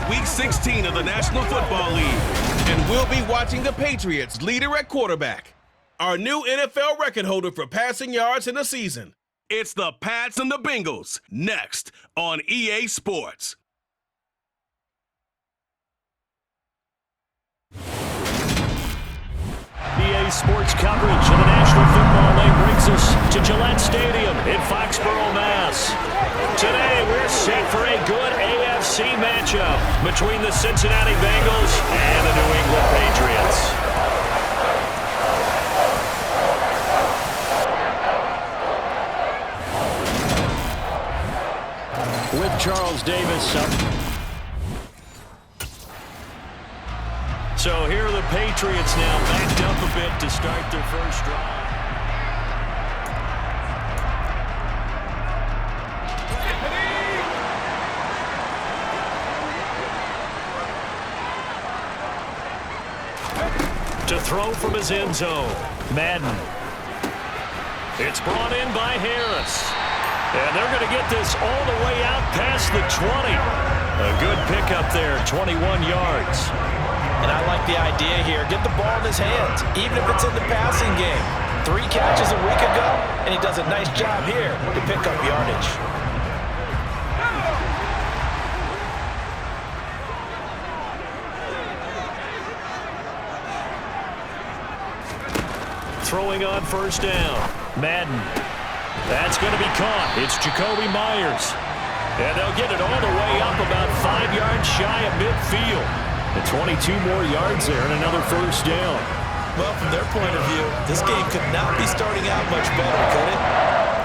Week 16 of the National Football League, and we'll be watching the Patriots leader at quarterback, our new NFL record holder for passing yards in a season. It's the Pats and the Bengals, next on EA Sports. EA Sports coverage of the National Football League brings us to Gillette Stadium in Foxborough, Mass. Today, we're set for a good AFC matchup between the Cincinnati Bengals and the New England Patriots. With Charles Davis up. So here are the Patriots now backed up a bit to start their first drive. To throw from his end zone, Madden. It's brought in by Harris. And they're going to get this all the way out past the 20. A good pickup there, 21 yards. And I like the idea here. Get the ball in his hands, even if it's in the passing game. 3 catches a week ago, and he does a nice job here to pick up yardage. Throwing on first down. Madden. That's going to be caught. It's Jacoby Myers. And they'll get it all the way up about 5 yards shy of midfield. And 22 more yards there and another first down. Well, from their point of view, this game could not be starting out much better, could it?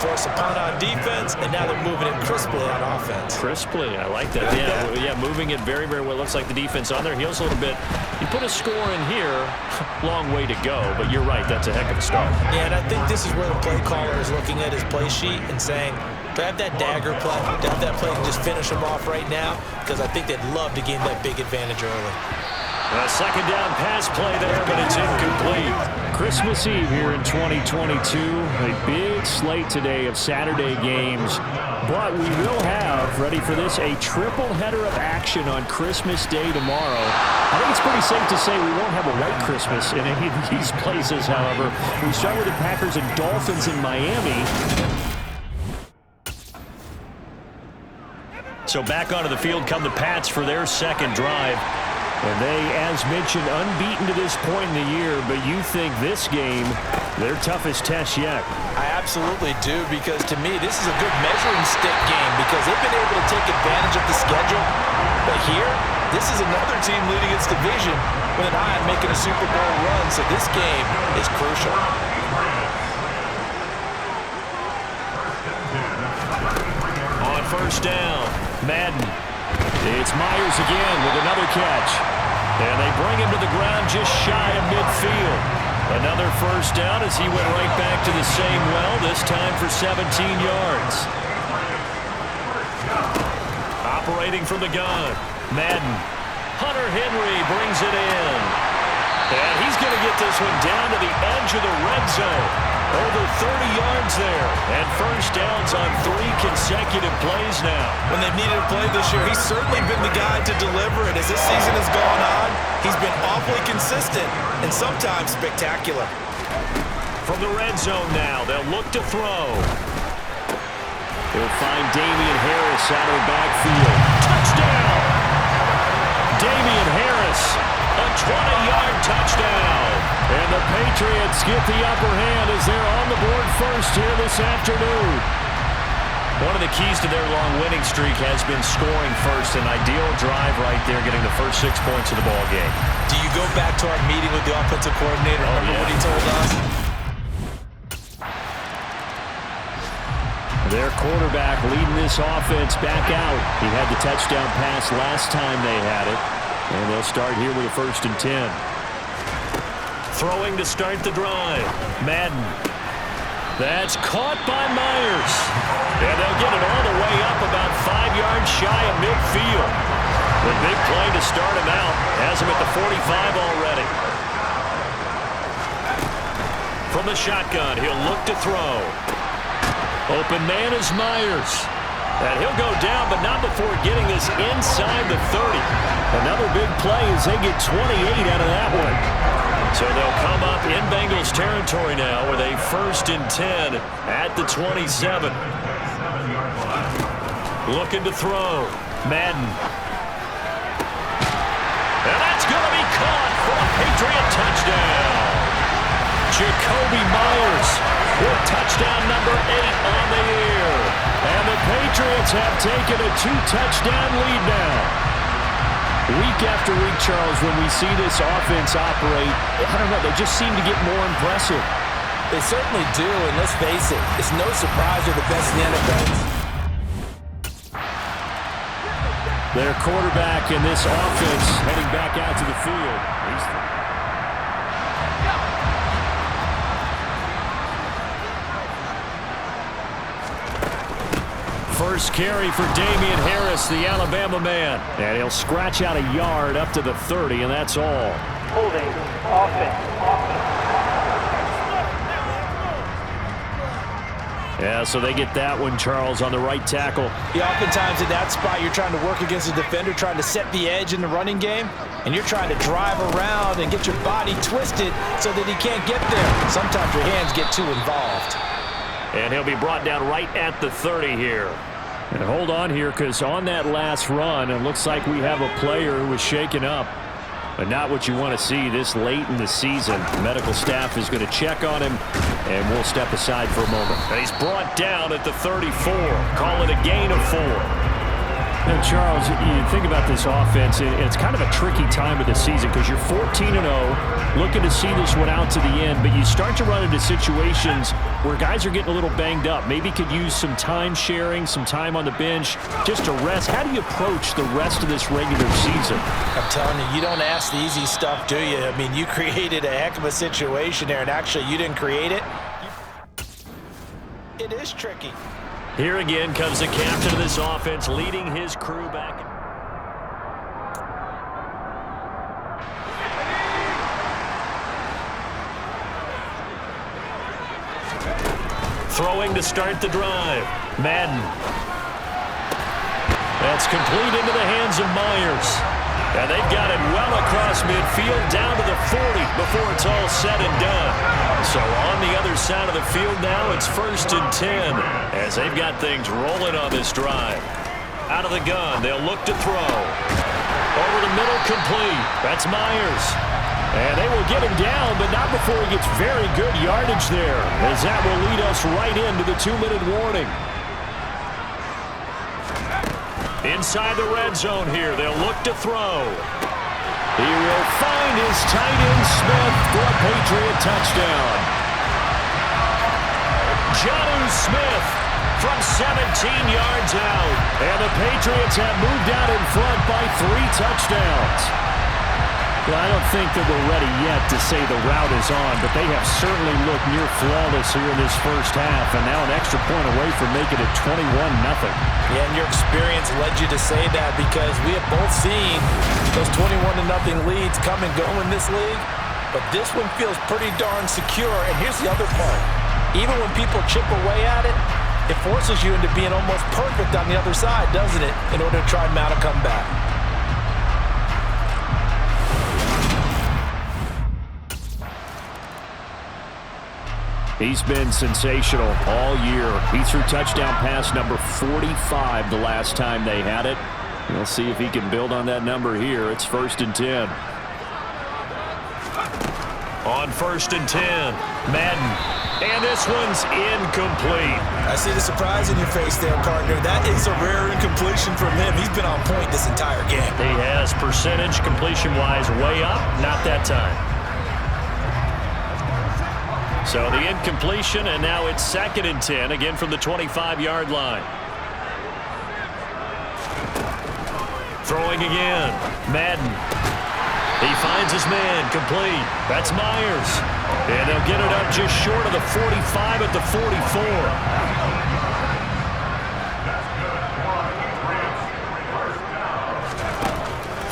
Force a punt on defense, and now they're moving it crisply on offense. Crisply, I like that. Yeah, moving it very, very well. Looks like the defense on their heels a little bit. You put a score in here, long way to go, but you're right, that's a heck of a start. Yeah, and I think this is where the play caller is looking at his play sheet and saying, do I have that dagger play? Do I have that play and just finish them off right now? Because I think they'd love to gain that big advantage early. A second down pass play there, but it's incomplete. Christmas Eve here in 2022. A big slate today of Saturday games. But we will have, ready for this, a triple header of action on Christmas Day tomorrow. I think it's pretty safe to say we won't have a white Christmas in any of these places, however. We start with the Packers and Dolphins in Miami. So back onto the field come the Pats for their second drive. And they, as mentioned, unbeaten to this point in the year, but you think this game, their toughest test yet. I absolutely do, because to me, this is a good measuring stick game because they've been able to take advantage of the schedule. But here, this is another team leading its division with an eye on making a Super Bowl run, so this game is crucial. On first down, Madden. It's Myers again with another catch. And they bring him to the ground just shy of midfield. Another first down as he went right back to the same well, this time for 17 yards. Operating from the gun, Madden. Hunter Henry brings it in. And he's going to get this one down to the edge of the red zone. Over 30 yards there, and first downs on 3 consecutive plays now. When they've needed a play this year, he's certainly been the guy to deliver it. As this season has gone on, he's been awfully consistent and sometimes spectacular. From the red zone now, they'll look to throw. He'll find Damian Harris out of the backfield. Touchdown! Damian Harris, a 20-yard touchdown. And the Patriots get the upper hand as they're on the board first here this afternoon. One of the keys to their long winning streak has been scoring first. An ideal drive right there, getting the first 6 points of the ball game. Do you go back to our meeting with the offensive coordinator? Remember what he told us? Their quarterback leading this offense back out. He had the touchdown pass last time they had it. And they'll start here with a 1st and 10. Throwing to start the drive. Madden. That's caught by Myers. And they'll get it all the way up about 5 yards shy of midfield. The big play to start him out. Has him at the 45 already. From the shotgun, he'll look to throw. Open man is Myers. And he'll go down, but not before getting this inside the 30. Another big play as they get 28 out of that one. So they'll come up in Bengals territory now with a 1st and 10 at the 27. Looking to throw. Madden. And that's going to be caught for a Patriot touchdown. Jacoby Myers with touchdown number 8 on the year. And the Patriots have taken a 2-touchdown lead now. Week after week, Charles, when we see this offense operate, I don't know, they just seem to get more impressive. They certainly do, and let's face it, it's no surprise they're the best in the NFL. Their quarterback in this offense heading back out to the field. First carry for Damian Harris, the Alabama man. And he'll scratch out a yard up to the 30, and that's all. Holding, offense. Yeah, so they get that one, Charles, on the right tackle. Yeah, oftentimes in that spot, you're trying to work against a defender, trying to set the edge in the running game, and you're trying to drive around and get your body twisted so that he can't get there. Sometimes your hands get too involved. And he'll be brought down right at the 30 here. And hold on here, because on that last run, it looks like we have a player who was shaken up. But not what you want to see this late in the season. The medical staff is going to check on him, and we'll step aside for a moment. And he's brought down at the 34. Call it a gain of 4. Now, Charles, you think about this offense, and it's kind of a tricky time of the season because you're 14-0, looking to see this one out to the end, but you start to run into situations where guys are getting a little banged up. Maybe could use some time sharing, some time on the bench, just to rest. How do you approach the rest of this regular season? I'm telling you, you don't ask the easy stuff, do you? I mean, you created a heck of a situation there, and actually you didn't create it. It is tricky. Here again comes the captain of this offense, leading his crew back. Throwing to start the drive. Madden. That's complete into the hands of Myers. And they've got it well across midfield, down to the 40 before it's all said and done. So on the other side of the field now, it's 1st and 10 as they've got things rolling on this drive. Out of the gun, they'll look to throw. Over the middle, complete. That's Myers. And they will get him down, but not before he gets very good yardage there, as that will lead us right into the 2-minute warning. Inside the red zone here, they'll look to throw. He will find his tight end Smith for a Patriot touchdown. Jonnu Smith from 17 yards out. And the Patriots have moved out in front by 3 touchdowns. Well, I don't think that we're ready yet to say the route is on, but they have certainly looked near flawless here in this first half, and now an extra point away from making it 21-0. Yeah, and your experience led you to say that because we have both seen those 21-0 leads come and go in this league, but this one feels pretty darn secure. And here's the other part. Even when people chip away at it, it forces you into being almost perfect on the other side, doesn't it, in order to try and mount a comeback. He's been sensational all year. He threw touchdown pass number 45 the last time they had it. We'll see if he can build on that number here. It's 1st and 10. On 1st and 10, Madden. And this one's incomplete. I see the surprise in your face there, partner. That is a rare incompletion from him. He's been on point this entire game. He has percentage completion-wise way up. Not that time. So the incompletion, and now it's 2nd and 10, again from the 25-yard line. Throwing again. Madden. He finds his man, complete. That's Myers. And they'll get it up just short of the 45 at the 44.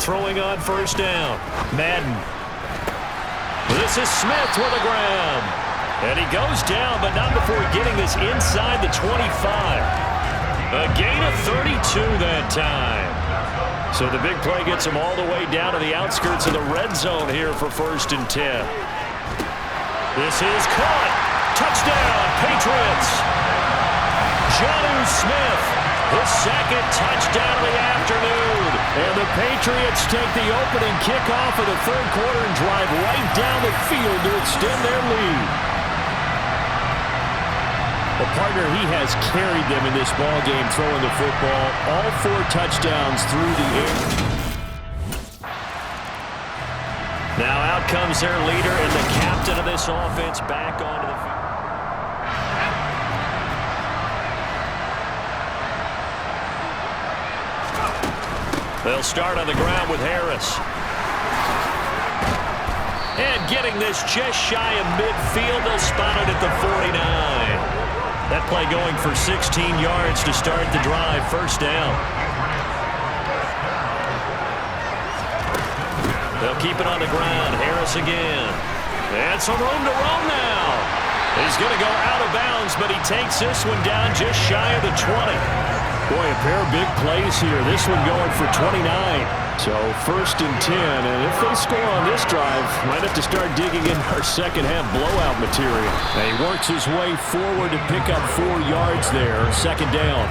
Throwing on 1st down. Madden. This is Smith with the ground. And he goes down, but not before getting this inside the 25. A gain of 32 that time. So the big play gets him all the way down to the outskirts of the red zone here for 1st and 10. This is caught. Touchdown, Patriots. Jonnu Smith, his 2nd touchdown of the afternoon. And the Patriots take the opening kickoff of the 3rd quarter and drive right down the field to extend their lead. A partner, he has carried them in this ball game, throwing the football, all 4 touchdowns through the air. Now out comes their leader and the captain of this offense back onto the field. They'll start on the ground with Harris. And getting this just shy of midfield, they'll spot it at the 49. That play going for 16 yards to start the drive. 1st down. They'll keep it on the ground. Harris again. And some room to roam now. He's going to go out of bounds, but he takes this one down just shy of the 20. Boy, a pair of big plays here. This one going for 29. So 1st and 10, and if they score on this drive, might have to start digging in our second-half blowout material. And he works his way forward to pick up 4 yards there. 2nd down.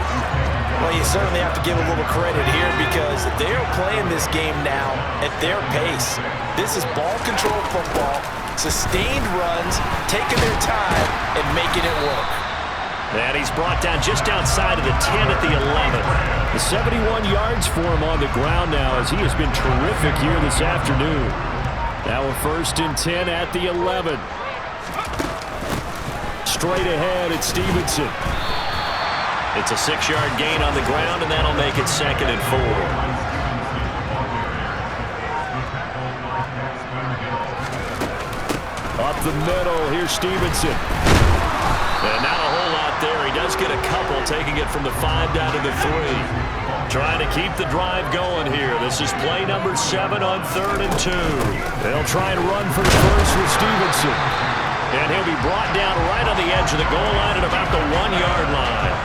Well, you certainly have to give a little credit here because they're playing this game now at their pace. This is ball control football, sustained runs, taking their time, and making it work. And he's brought down just outside of the 10 at the 11. The 71 yards for him on the ground now as he has been terrific here this afternoon. Now a 1st and 10 at the 11. Straight ahead at Stevenson. It's a 6-yard gain on the ground, and that'll make it 2nd and 4. Up the middle, here's Stevenson. And not a whole lot there. He does get a couple, taking it from the 5 down to the 3. Trying to keep the drive going here. This is play number 7 on 3rd and 2. They'll try and run for the first with Stevenson. And he'll be brought down right on the edge of the goal line at about the 1-yard line.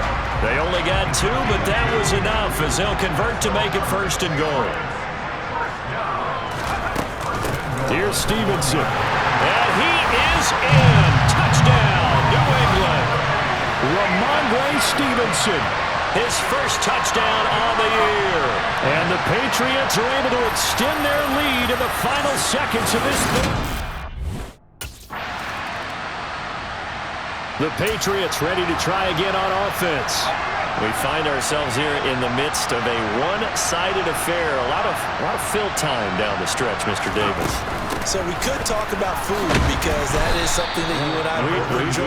They only got 2, but that was enough as they'll convert to make it 1st and goal. Here's Stevenson. And he is in. Touchdown, New England. Ramondre Stevenson, his 1st touchdown on the year. And the Patriots are able to extend their lead in the final seconds of this. The Patriots ready to try again on offense. We find ourselves here in the midst of a one-sided affair. A lot of fill time down the stretch, Mr. Davis. So we could talk about food because that is something that you and I enjoy.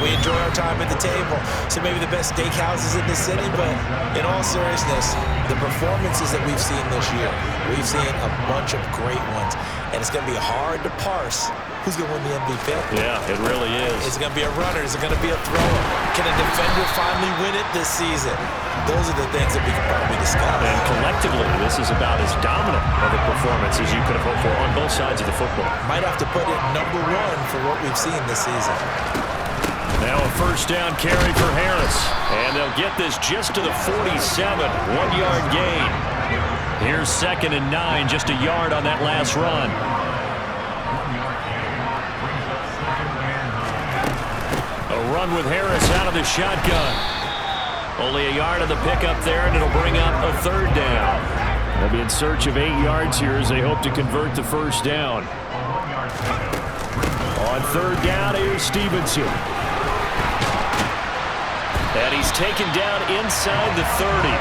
We enjoy our time at the table. So maybe the best steakhouses in the city, but in all seriousness, the performances that we've seen this year, we've seen a bunch of great ones. And it's going to be hard to parse who's going to win the MVP. Yeah, it really is. Is it going to be a runner? Is it going to be a thrower? Can a defender finally win it this season? Those are the things that we can probably discuss. And collectively, this is about as dominant of a performance as you could have hoped for on both sides of the football. Might have to put it number 1 for what we've seen this season. Now a 1st down carry for Harris. And they'll get this just to the 47. 1-yard gain. Here's 2nd and 9, just a yard on that last run. A run with Harris out of the shotgun. Only a yard of the pickup there, and it'll bring up a 3rd down. They'll be in search of 8 yards here as they hope to convert the 1st down. On 3rd down, here's Stevenson. And he's taken down inside the 30.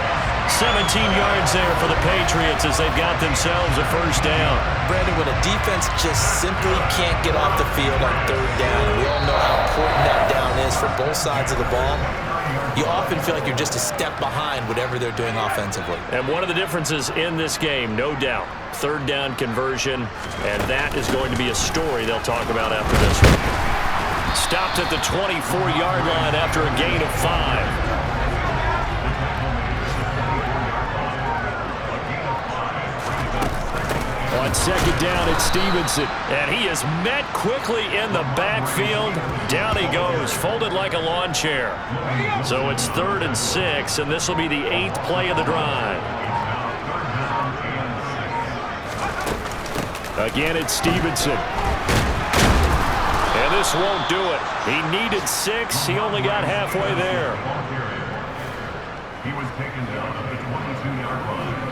17 yards there for the Patriots as they've got themselves a 1st down. Brandon, when a defense just simply can't get off the field on 3rd down, we all know how important that down is for both sides of the ball. You often feel like you're just a step behind whatever they're doing offensively. And one of the differences in this game, no doubt, 3rd down conversion, and that is going to be a story they'll talk about after this one. Stopped at the 24-yard line after a gain of 5. On on second down, it's Stevenson. And he is met quickly in the backfield. Down he goes, folded like a lawn chair. So it's 3rd and 6, and this will be the 8th play of the drive. Again, it's Stevenson. And this won't do it. He needed 6. He only got halfway there. He was taken down at the 22-yard line.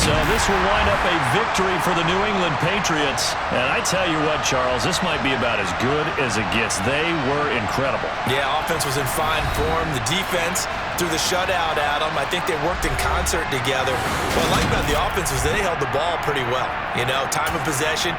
So this will wind up a victory for the New England Patriots. And I tell you what, Charles, this might be about as good as it gets. They were incredible. Yeah, offense was in fine form. The defense threw the shutout at them. I think they worked in concert together. What I like about the offense was they held the ball pretty well. You know, time of possession.